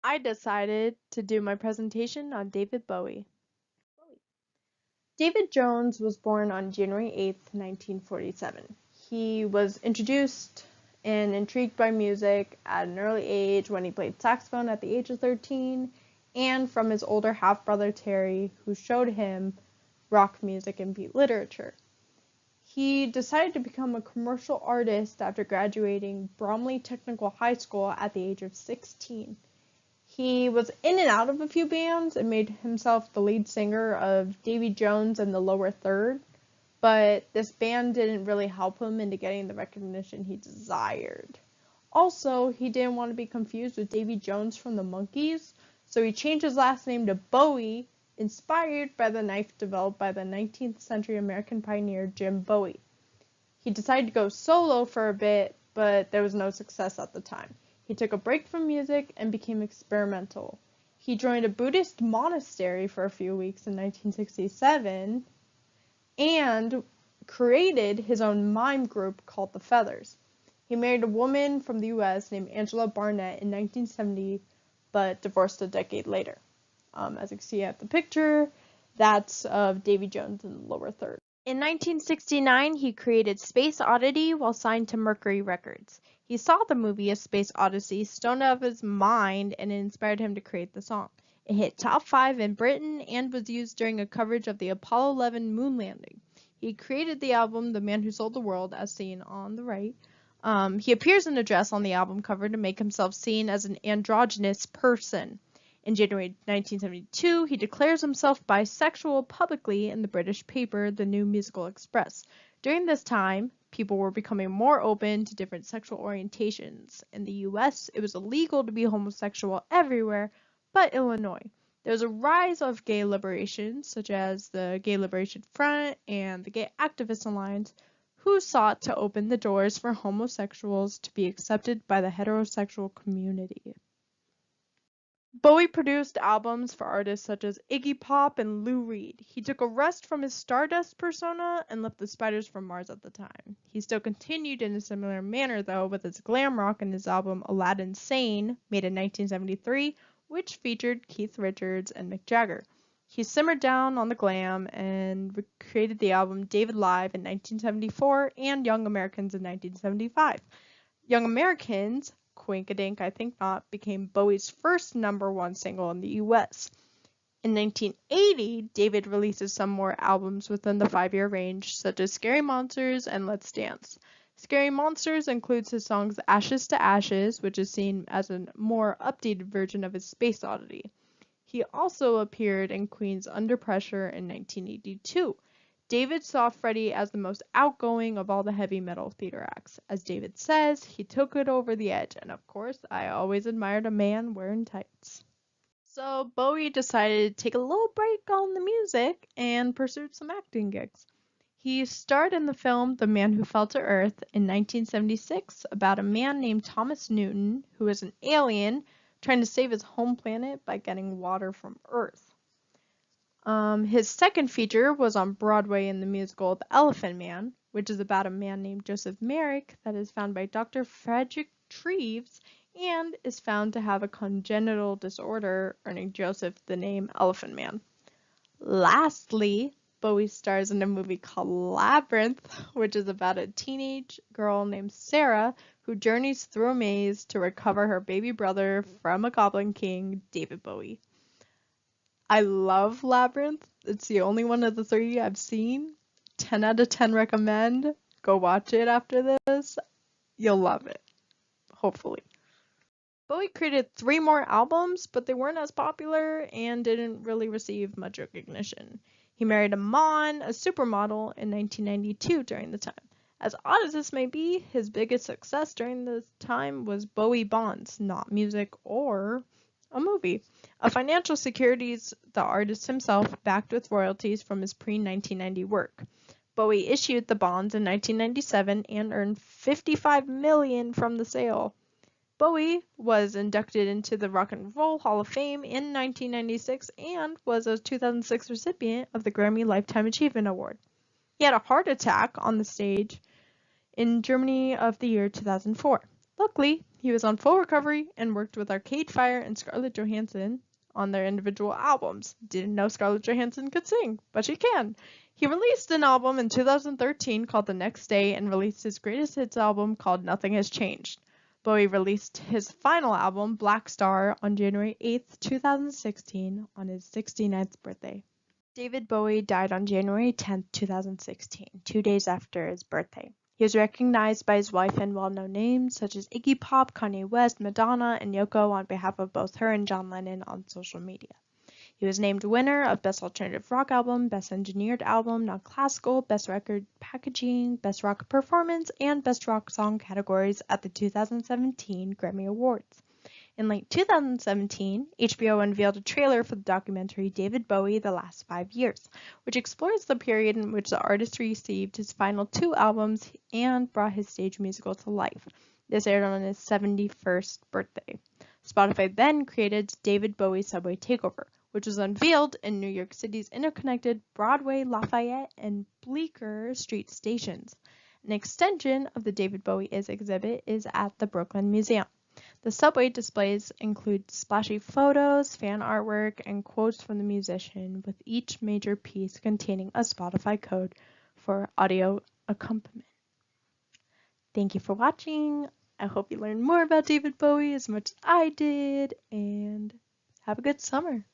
I decided to do my presentation on David Bowie. David Jones was born on January 8th, 1947. He was introduced and intrigued by music at an early age when he played saxophone at the age of 13, and from his older half-brother Terry, who showed him rock music and beat literature. He decided to become a commercial artist after graduating Bromley Technical High School at the age of 16. He was in and out of a few bands and made himself the lead singer of Davy Jones and the Lower Third, but this band didn't really help him into getting the recognition he desired. Also, he didn't want to be confused with Davy Jones from the Monkees, so he changed his last name to Bowie, inspired by the knife developed by the 19th century American pioneer Jim Bowie. He decided to go solo for a bit, but there was no success at the time. He took a break from music and became experimental. He joined a Buddhist monastery for a few weeks in 1967 and created his own mime group called the Feathers. He married a woman from the US named Angela Barnett in 1970, but divorced a decade later. As you can see at the picture, that's of Davy Jones in the Lower Third. In 1969, he created Space Oddity while signed to Mercury Records. He saw the movie A Space Odyssey stoned out of his mind, and it inspired him to create the song. It hit top 5 in Britain and was used during a coverage of the Apollo 11 moon landing. He created the album The Man Who Sold the World, as seen on the right. He appears in a dress on the album cover to make himself seen as an androgynous person. In January 1972, he declares himself bisexual publicly in the British paper The New Musical Express. During this time, people were becoming more open to different sexual orientations. In the US, it was illegal to be homosexual everywhere but Illinois. There was a rise of gay liberation, such as the Gay Liberation Front and the Gay Activist Alliance, who sought to open the doors for homosexuals to be accepted by the heterosexual community. Bowie produced albums for artists such as Iggy Pop and Lou Reed. He took a rest from his Stardust persona and left the Spiders from Mars at the time. He still continued in a similar manner, though, with his glam rock in his album Aladdin Sane, made in 1973, which featured Keith Richards and Mick Jagger. He simmered down on the glam and created the album David Live in 1974 and Young Americans in 1975. Young Americans, Quinkadink I Think Not, became Bowie's first #1 single in the US. In 1980, David releases some more albums within the 5-year range, such as Scary Monsters and Let's Dance. Scary Monsters includes his songs Ashes to Ashes, which is seen as a more updated version of his Space Oddity. He also appeared in Queen's Under Pressure in 1982. David saw Freddie as the most outgoing of all the heavy metal theater acts. As David says, he took it over the edge, and of course, I always admired a man wearing tights. So Bowie decided to take a little break on the music and pursued some acting gigs. He starred in the film The Man Who Fell to Earth in 1976 about a man named Thomas Newton, who is an alien trying to save his home planet by getting water from Earth. His second feature was on Broadway in the musical The Elephant Man, which is about a man named Joseph Merrick that is found by Dr. Frederick Treves and is found to have a congenital disorder, earning Joseph the name Elephant Man. Lastly, Bowie stars in a movie called Labyrinth, which is about a teenage girl named Sarah who journeys through a maze to recover her baby brother from a goblin king, David Bowie. I love Labyrinth. It's the only one of the 3 I've seen. 10 out of 10 recommend. Go watch it after this. You'll love it. Hopefully. Bowie created 3 more albums, but they weren't as popular and didn't really receive much recognition. He married Amon, a supermodel, in 1992 during the time. As odd as this may be, his biggest success during this time was Bowie Bonds, not music or a movie. A financial securities the artist himself backed with royalties from his pre-1990 work. Bowie issued the bonds in 1997 and earned $55 million from the sale. Bowie was inducted into the Rock and Roll Hall of Fame in 1996 and was a 2006 recipient of the Grammy Lifetime Achievement Award. He had a heart attack on the stage in Germany of the year 2004. Luckily, he was on full recovery and worked with Arcade Fire and Scarlett Johansson on their individual albums. Didn't know Scarlett Johansson could sing, but she can. He released an album in 2013 called The Next Day and released his greatest hits album called Nothing Has Changed. Bowie released his final album, Black Star, on January 8, 2016, on his 69th birthday. David Bowie died on January 10, 2016, 2 days after his birthday. He is recognized by his wife and well-known names such as Iggy Pop, Kanye West, Madonna, and Yoko on behalf of both her and John Lennon on social media. He was named winner of Best Alternative Rock Album, Best Engineered Album, Non-Classical, Best Record Packaging, Best Rock Performance, and Best Rock Song categories at the 2017 Grammy Awards. In late 2017, HBO unveiled a trailer for the documentary David Bowie: The Last 5 Years, which explores the period in which the artist received his final 2 albums and brought his stage musical to life. This aired on his 71st birthday. Spotify then created David Bowie Subway Takeover, which was unveiled in New York City's interconnected Broadway, Lafayette, and Bleecker Street stations. An extension of the David Bowie Is exhibit is at the Brooklyn Museum. The subway displays include splashy photos, fan artwork, and quotes from the musician, with each major piece containing a Spotify code for audio accompaniment. Thank you for watching. I hope you learned more about David Bowie as much as I did, and have a good summer.